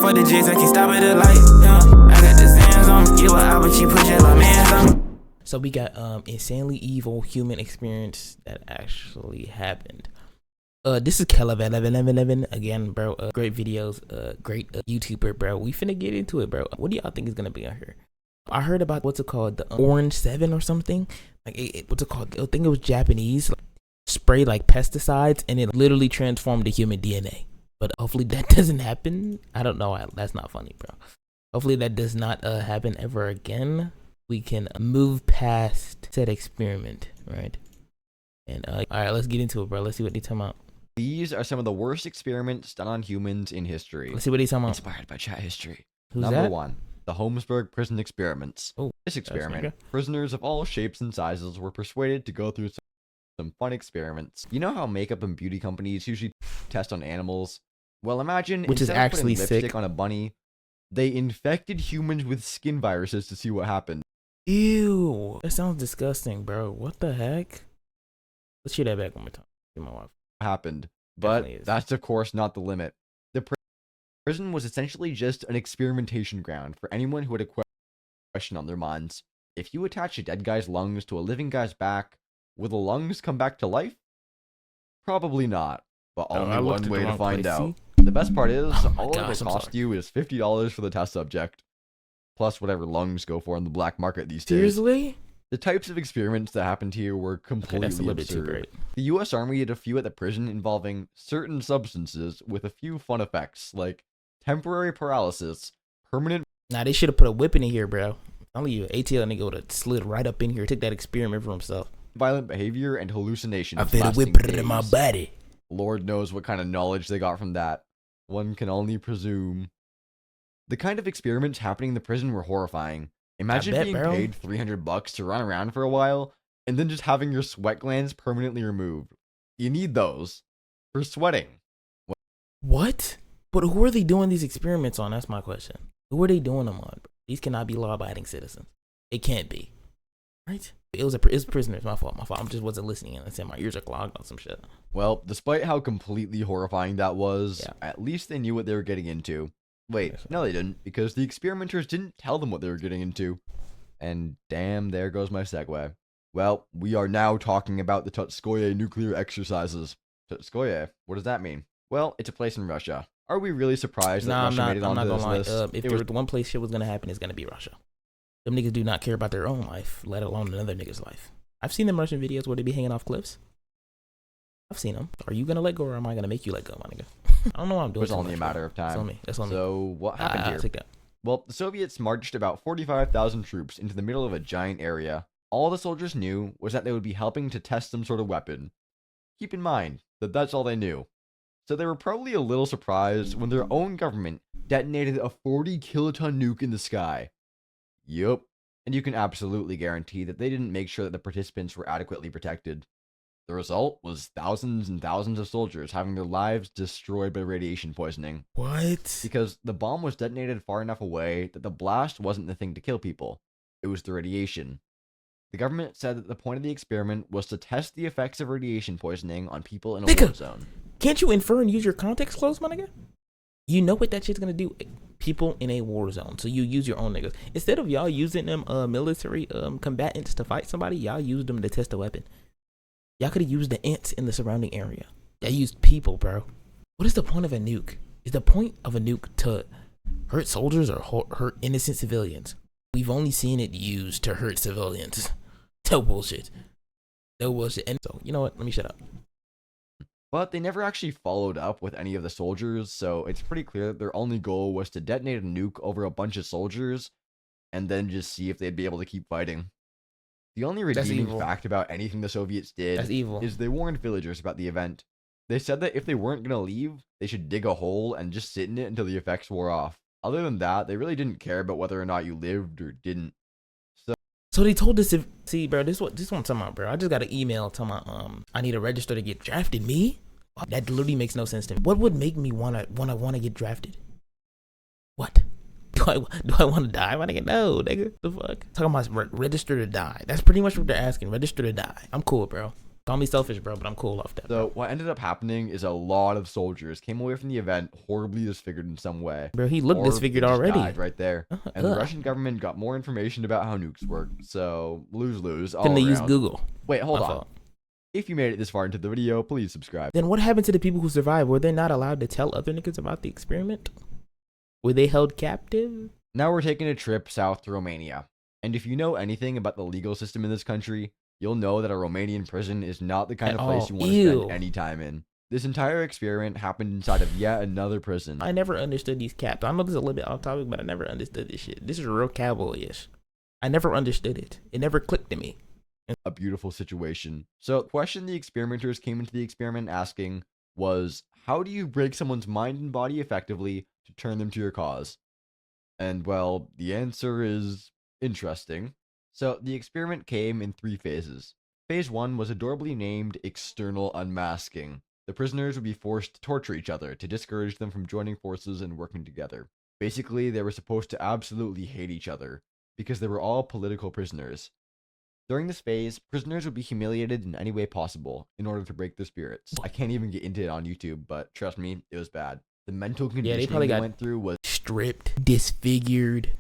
for the jigs, I can't stop at the light. Yeah, I got the sands on, you out, but you pushing like man's on. So we got insanely evil human experience that actually happened. This is Kelvin again, bro. Great videos, great YouTuber, bro. We finna get into it, bro. What do y'all think is gonna be on here? I heard about what's it called, the Orange 7 or something. Like what's it called? I think it was Japanese. Like, spray like pesticides, and it literally transformed the human DNA. But hopefully that doesn't happen. I don't know. That's not funny, bro. Hopefully that does not happen ever again. We can move past said experiment, right? And all right, let's get into it, bro. Let's see what they talking about. These are some of the worst experiments done on humans in history. Let's see what he's talking about. Inspired by chat history. Who's Number that? 1. The Holmesburg prison experiments. Oh, this experiment, prisoners of all shapes and sizes were persuaded to go through some fun experiments. You know how makeup and beauty companies usually test on animals? Well, imagine which is actually sick. Lipstick on a bunny, they infected humans with skin viruses to see what happened. Ew, that sounds disgusting, bro. What the heck? Let's hear that back one more time. My wife. Happened, but that's of course not the limit. The prison was essentially just an experimentation ground for anyone who had a question on their minds. If you attach a dead guy's lungs to a living guy's back, will the lungs come back to life? Probably not, but only one way to find out. The best part is, all it will cost you is $50 for the test subject, plus whatever lungs go for on the black market these days. Seriously? The types of experiments that happened here were completely absurd. The US Army did a few at the prison involving certain substances with a few fun effects, like temporary paralysis, permanent... Nah, they should have put a whip in here, bro. I'm telling you, ATL nigga would have slid right up in here, take that experiment for himself. Violent behavior and hallucinations. I feel a whip in my body. Lord knows what kind of knowledge they got from that. One can only presume. The kind of experiments happening in the prison were horrifying. Imagine being paid $300 to run around for a while, and then just having your sweat glands permanently removed. You need those for sweating. What? But who are they doing these experiments on? That's my question. Who are they doing them on? These cannot be law-abiding citizens. It can't be, right? It was prisoners. My fault. I just wasn't listening, and I said my ears are clogged on some shit. Well, despite how completely horrifying that was, at least they knew what they were getting into. Wait, no they didn't, because the experimenters didn't tell them what they were getting into. And damn, there goes my segue. Well, we are now talking about the Tutskoye nuclear exercises. Tutskoye? What does that mean? Well, it's a place in Russia. Are we really surprised that Russia made it onto this list? If there was one place shit was gonna happen, it's gonna be Russia. Them niggas do not care about their own life, let alone another nigga's life. I've seen them Russian videos where they be hanging off cliffs. I've seen them. Are you gonna let go, or am I gonna make you let go, my nigga? I don't know what I'm doing. It was only a matter of time. That's on me. That's on me. So what happened here? Take that. Well, the Soviets marched about 45,000 troops into the middle of a giant area. All the soldiers knew was that they would be helping to test some sort of weapon. Keep in mind that that's all they knew. So they were probably a little surprised when their own government detonated a 40-kiloton nuke in the sky. Yup. And you can absolutely guarantee that they didn't make sure that the participants were adequately protected. The result was thousands and thousands of soldiers having their lives destroyed by radiation poisoning. What? Because the bomb was detonated far enough away that the blast wasn't the thing to kill people. It was the radiation. The government said that the point of the experiment was to test the effects of radiation poisoning on people in a war zone. Can't you infer and use your context clues, my nigga? You know what that shit's gonna do. People in a war zone. So you use your own niggas. Instead of y'all using them military combatants to fight somebody, y'all used them to test a weapon. Y'all could have used the ants in the surrounding area. Y'all used people, bro. What is the point of a nuke? Is the point of a nuke to hurt soldiers or hurt innocent civilians? We've only seen it used to hurt civilians. No bullshit. No bullshit. And so, you know what? Let me shut up. But they never actually followed up with any of the soldiers, so it's pretty clear that their only goal was to detonate a nuke over a bunch of soldiers and then just see if they'd be able to keep fighting. The only redeeming fact about anything the Soviets did is they warned villagers about the event. They said that if they weren't going to leave, they should dig a hole and just sit in it until the effects wore off. Other than that, they really didn't care about whether or not you lived or didn't. So they told us if... See, bro, this one I'm talking about, bro. I just got an email telling me I need to register to get drafted. Me? That literally makes no sense to me. What would make me wanna get drafted? What? Do I want to die? My nigga, no, nigga. The fuck? Talking about register to die. That's pretty much what they're asking. Register to die. I'm cool, bro. Call me selfish, bro, but I'm cool off that. So what ended up happening is a lot of soldiers came away from the event horribly disfigured in some way. Bro, he looked Or disfigured they just already. died right there. And the Russian government got more information about how nukes work. So lose-lose all Couldn't they around. use Google? Wait, hold My on. fault. If you made it this far into the video, please subscribe. Then what happened to the people who survived? Were they not allowed to tell other niggas about the experiment? Were they held captive? Now we're taking a trip south to Romania. And if you know anything about the legal system in this country, you'll know that a Romanian prison is not the kind of place you want to spend any time in. This entire experiment happened inside of yet another prison. I never understood these caps. I know this is a little bit off topic, but I never understood this shit. This is real cowboyish. I never understood it. It never clicked to me. A beautiful situation. So the question the experimenters came into the experiment asking was, how do you break someone's mind and body effectively to turn them to your cause? And well, the answer is interesting. So the experiment came in 3 phases. Phase 1 was adorably named external unmasking. The prisoners would be forced to torture each other to discourage them from joining forces and working together. Basically, they were supposed to absolutely hate each other because they were all political prisoners. During this phase, prisoners would be humiliated in any way possible in order to break their spirits. I can't even get into it on YouTube, but trust me, it was bad. The mental conditioning they went through was stripped, disfigured.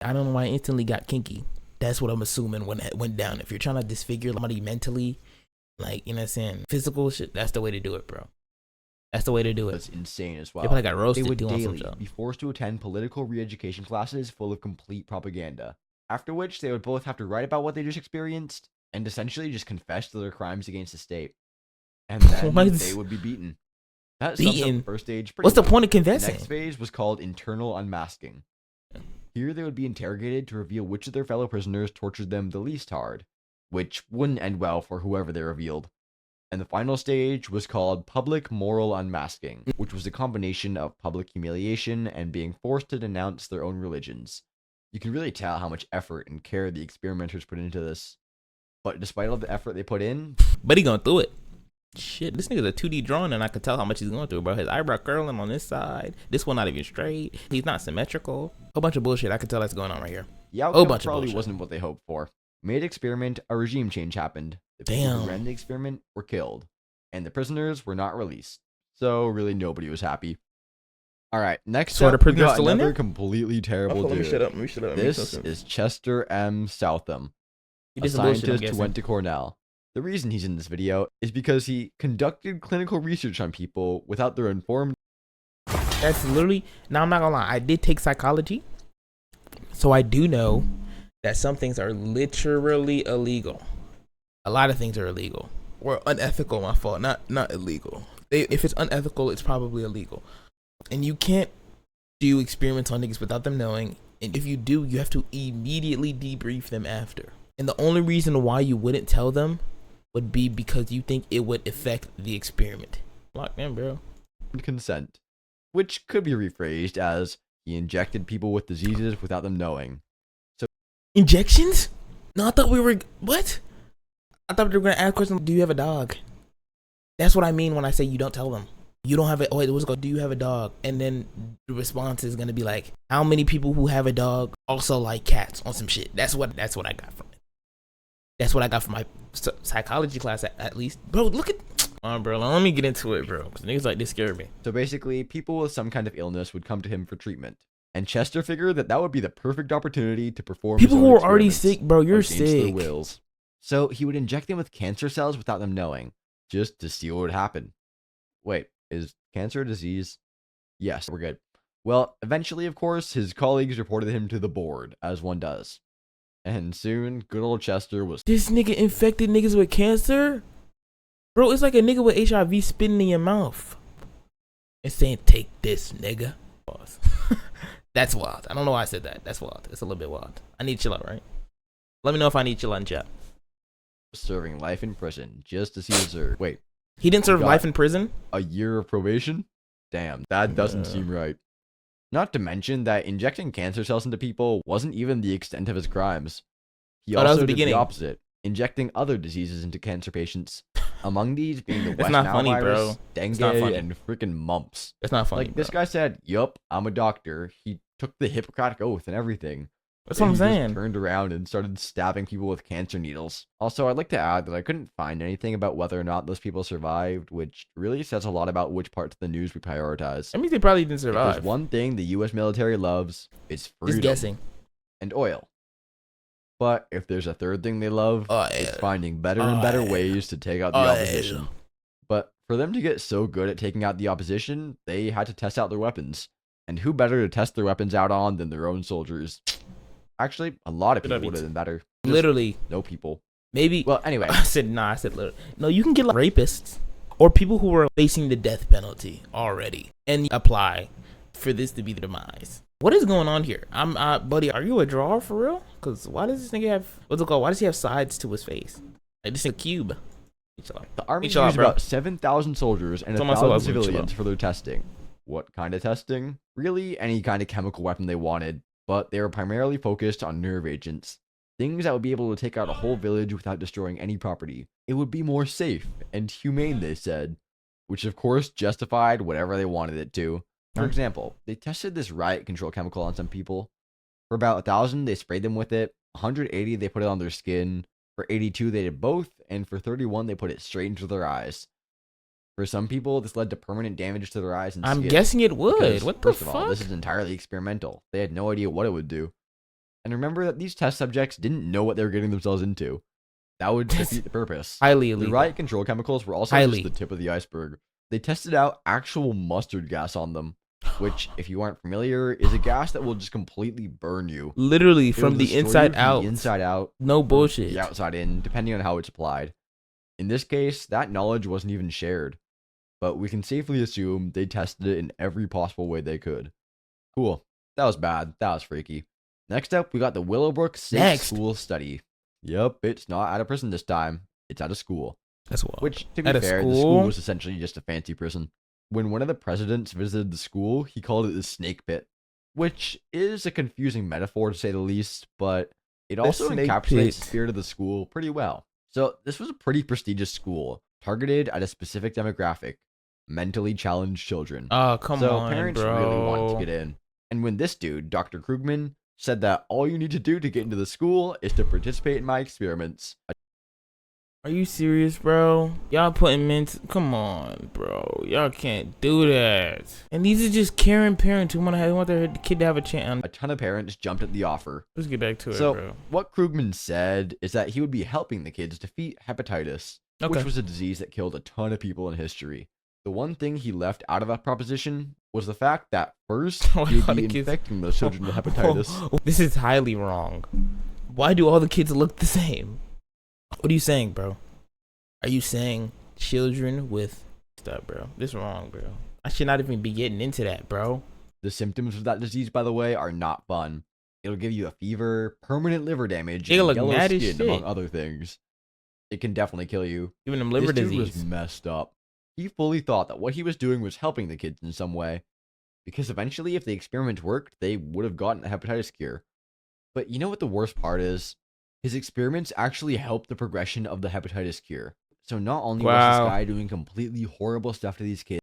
I don't know why I instantly got kinky. That's what I'm assuming when it went down. If you're trying to disfigure somebody mentally, like, you know what I'm saying, physical shit, that's the way to do it, bro. That's the way to do it. That's insane as well. They probably got roasted. They would doing daily some be forced to attend political re-education classes full of complete propaganda. After which, they would both have to write about what they just experienced and essentially just confess to their crimes against the state. And then they would be beaten. That sums up the first stage pretty What's the well. point of confessing? The next phase was called internal unmasking. Here they would be interrogated to reveal which of their fellow prisoners tortured them the least hard, which wouldn't end well for whoever they revealed. And the final stage was called public moral unmasking, which was a combination of public humiliation and being forced to denounce their own religions. You can really tell how much effort and care the experimenters put into this. But despite all the effort they put in... But he going through it. Shit, this nigga's a 2D drawing and I could tell how much he's going through, bro. His eyebrow curling on this side. This one not even straight. He's not symmetrical. A bunch of bullshit. I could tell that's going on right here. The outcome probably wasn't what they hoped for. Mid-experiment, a regime change happened. The people who ran the experiment were killed. And the prisoners were not released. So really nobody was happy. Alright, next up, we got another completely terrible dude. Let me shut up. This is Chester M. Southam, a scientist who went to Cornell. The reason he's in this video is because he conducted clinical research on people without their informed... That's literally... Now, I'm not gonna lie. I did take psychology. So I do know that some things are literally illegal. A lot of things are illegal. Or unethical, my fault. Not illegal. If it's unethical, it's probably illegal. And you can't do experiments on niggas without them knowing. And if you do, you have to immediately debrief them after. And the only reason why you wouldn't tell them would be because you think it would affect the experiment. Lock in, bro. Consent. Which could be rephrased as he injected people with diseases without them knowing. So injections? No, I thought we were... What? I thought we were going to ask a question. Do you have a dog? That's what I mean when I say you don't tell them. You don't have it. Wait, what's it called? Do you have a dog? And then the response is gonna be like, how many people who have a dog also like cats on some shit? That's what I got from it. That's what I got from my psychology class at least. Bro, look at. Bro, let me get into it, bro. Cause niggas like this scare me. So basically, people with some kind of illness would come to him for treatment, and Chester figured that would be the perfect opportunity to perform. People who are already sick, bro, you're sick. Their wills. So he would inject them with cancer cells without them knowing, just to see what would happen. Wait. Is cancer a disease? Yes, we're good. Well, eventually, of course, his colleagues reported him to the board, as one does. And soon, good old Chester was... This nigga infected niggas with cancer? Bro, it's like a nigga with HIV spitting in your mouth. And saying, take this, nigga. That's wild. I don't know why I said that. That's wild. It's a little bit wild. I need to chill out, right? Let me know if I need to chill out in chat. Serving life in prison, just to see his... Wait. He didn't serve life in prison? A year of probation? Damn, that doesn't seem right. Not to mention that injecting cancer cells into people wasn't even the extent of his crimes. He also did the opposite, injecting other diseases into cancer patients. Among these being the West Nile virus, dengue, and freaking mumps. It's not funny, Like, this guy said, yup, I'm a doctor. He took the Hippocratic Oath and everything. That's what I'm He just saying. turned around and started stabbing people with cancer needles. Also, I'd like to add that I couldn't find anything about whether or not those people survived, which really says a lot about which parts of the news we prioritize. That means they probably didn't If survive. there's one thing the U.S. military loves, it's freedom Just guessing. and oil. But if there's a third thing they love, it's finding better and better ways to take out the opposition. But for them to get so good at taking out the opposition, they had to test out their weapons. And who better to test their weapons out on than their own soldiers? Actually, a lot of people would have been better. Just Literally. no people. Maybe. Well, anyway. I said literally. No, you can get like rapists or people who are facing the death penalty already and apply for this to be the demise. What is going on here? Buddy, are you a drawer for real? Because why does this nigga have, what's it called? Why does he have sides to his face? Like this is a cube. The army used about 7,000 soldiers and 1,000 civilians for their testing. What kind of testing? Really, any kind of chemical weapon they wanted, but they were primarily focused on nerve agents. Things that would be able to take out a whole village without destroying any property. It would be more safe and humane, they said, which of course justified whatever they wanted it to. For example, they tested this riot control chemical on some people. For about 1,000, they sprayed them with it. 180, they put it on their skin. For 82, they did both. And for 31, they put it straight into their eyes. For some people, this led to permanent damage to their eyes and skin. I'm guessing it would. Because, what the first fuck? of all, this is entirely experimental. They had no idea what it would do. And remember that these test subjects didn't know what they were getting themselves into. That would defeat the purpose. Highly illegal. The riot control chemicals were also just the tip of the iceberg. They tested out actual mustard gas on them, which, if you aren't familiar, is a gas that will just completely burn you. Literally from the inside out. The inside out. No bullshit. The outside in, depending on how it's applied. In this case, that knowledge wasn't even shared. But we can safely assume they tested it in every possible way they could. Cool. That was bad. That was freaky. Next up, we got the Willowbrook Safe School Study. Yep, it's not out of prison this time. It's out of school. That's wild. Which, to be fair, the school was essentially just a fancy prison. When one of the presidents visited the school, he called it the snake pit, which is a confusing metaphor to say the least, but it also encapsulates the spirit of the school pretty well. So this was a pretty prestigious school, targeted at a specific demographic, mentally challenged children. Oh, come on, So parents really wanted to get in. And when this dude, Dr. Krugman, said that all you need to do to get into the school is to participate in my experiments. Are you serious, bro? Y'all putting men come on, bro. Y'all can't do that. And these are just caring parents who want their kid to have a chance. A ton of parents jumped at the offer. Let's get back to it, so, bro. What Krugman said is that he would be helping the kids defeat hepatitis, which was a disease that killed a ton of people in history. The one thing he left out of that proposition was the fact that first, he'd be infecting those children with hepatitis. This is highly wrong. Why do all the kids look the same? What are you saying, bro? Are you saying children with... Stop, bro. This is wrong, bro. I should not even be getting into that, bro. The symptoms of that disease, by the way, are not fun. It'll give you a fever, permanent liver damage, and yellow skin, among other things. It can definitely kill you. Even them liver disease. This dude was messed up. He fully thought that what he was doing was helping the kids in some way. Because eventually, if the experiment worked, they would have gotten a hepatitis cure. But you know what the worst part is? His experiments actually helped the progression of the hepatitis cure. So not only was this guy doing completely horrible stuff to these kids,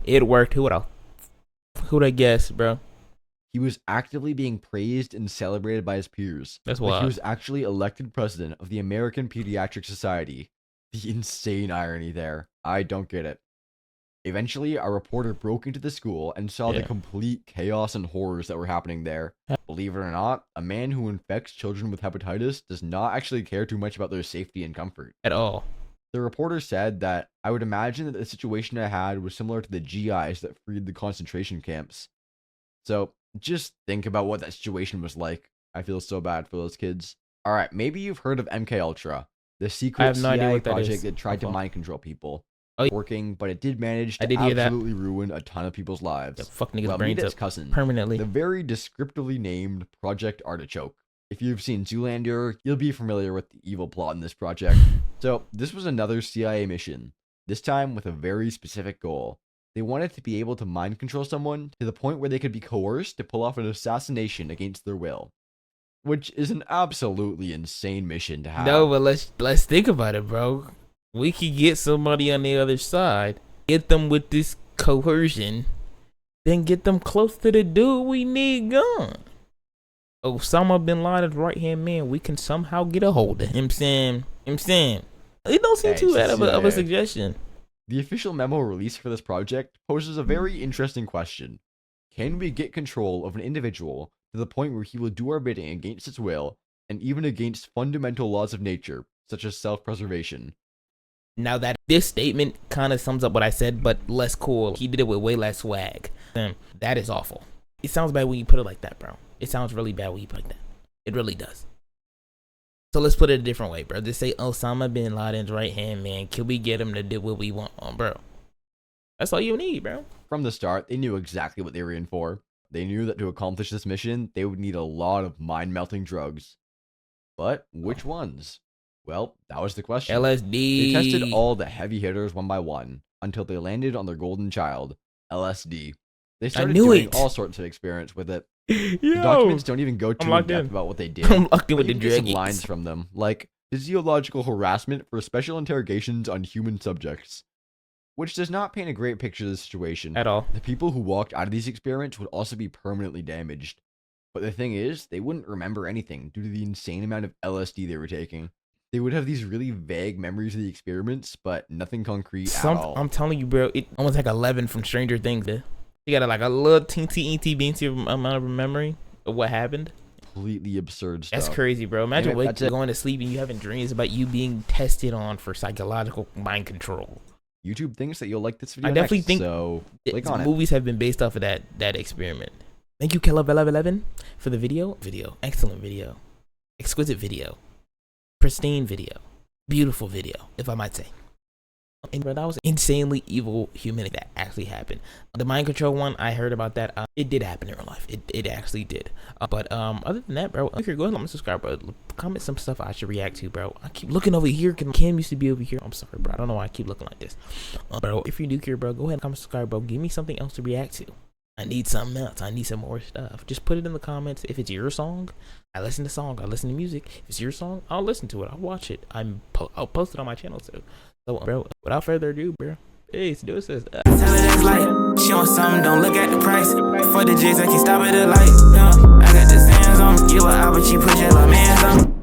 it worked. Who'd I guess, bro? He was actively being praised and celebrated by his peers. That's wild. He was actually elected president of the American Pediatric Society. The insane irony there. I don't get it. Eventually, a reporter broke into the school and saw the complete chaos and horrors that were happening there. Believe it or not, a man who infects children with hepatitis does not actually care too much about their safety and comfort. At all. The reporter said that, I would imagine that the situation I had was similar to the GIs that freed the concentration camps. So, just think about what that situation was like. I feel so bad for those kids. Alright, maybe you've heard of MKUltra, the secret CIA project that tried to mind control people. Working, but it did manage to absolutely ruin a ton of people's lives. Yeah, fuck niggas' brains up cousin, permanently. The very descriptively named Project Artichoke. If you've seen Zoolander, you'll be familiar with the evil plot in this project. So, this was another CIA mission, this time with a very specific goal. They wanted to be able to mind control someone to the point where they could be coerced to pull off an assassination against their will. Which is an absolutely insane mission to have. No, but let's think about it, bro. We could get somebody on the other side, get them with this coercion, then get them close to the dude we need gone. Osama bin Laden's right hand man, we can somehow get a hold of him. I'm saying. It don't seem too bad of a suggestion. The official memo released for this project poses a very interesting question. Can we get control of an individual to the point where he will do our bidding against its will and even against fundamental laws of nature, such as self-preservation? Now that this statement kind of sums up what I said, but less cool. He did it with way less swag. That is awful. It sounds bad when you put it like that, bro. It sounds really bad when you put it like that. It really does. So let's put it a different way, bro. Just say Osama bin Laden's right hand man. Can we get him to do what we want on, bro? That's all you need, bro. From the start, they knew exactly what they were in for. They knew that to accomplish this mission, they would need a lot of mind-melting drugs. But which ones? Well, that was the question. LSD. They tested all the heavy hitters one by one until they landed on their golden child, LSD. They started doing all sorts of experiments with it. The documents don't even go too in depth about what they did. I'm locked in with the some lines from them, like physiological harassment for special interrogations on human subjects, which does not paint a great picture of the situation at all. The people who walked out of these experiments would also be permanently damaged. But the thing is, they wouldn't remember anything due to the insane amount of LSD they were taking. They would have these really vague memories of the experiments, but nothing concrete at all. I'm telling you, bro, it almost like 11 from Stranger Things. You got like a little teensy amount of memory of what happened. Completely absurd stuff. That's crazy, bro. Imagine going to sleep and you having dreams about you being tested on for psychological mind control. YouTube thinks that you'll like this video. I definitely think so. Click on movies have been based off of that experiment. Thank you, Kellev11 for the video. Excellent video, exquisite video, pristine video, beautiful video, if I might say. And bro, that was insanely evil human that actually happened. The mind control one, I heard about that. It did happen in real life. It actually did. But other than that, bro, if you're going to subscribe, bro, comment some stuff I should react to, bro. I keep looking over here. Cam used to be over here. I'm sorry, bro. I don't know why I keep looking like this. Bro, if you're new here, bro, go ahead and comment, subscribe, bro. Give me something else to react to. I need something else. I need some more stuff. Just put it in the comments. If it's your song, I listen to song. I listen to music. If it's your song, I'll listen to it. I'll watch it. I'll post it on my channel too. So, bro, without further ado, bro, peace. Do this. Tell her that's light. She want something, don't look at the price. For the J's, I can stop at the light. I got the Zans on. Give her out, but she pushing her mans on.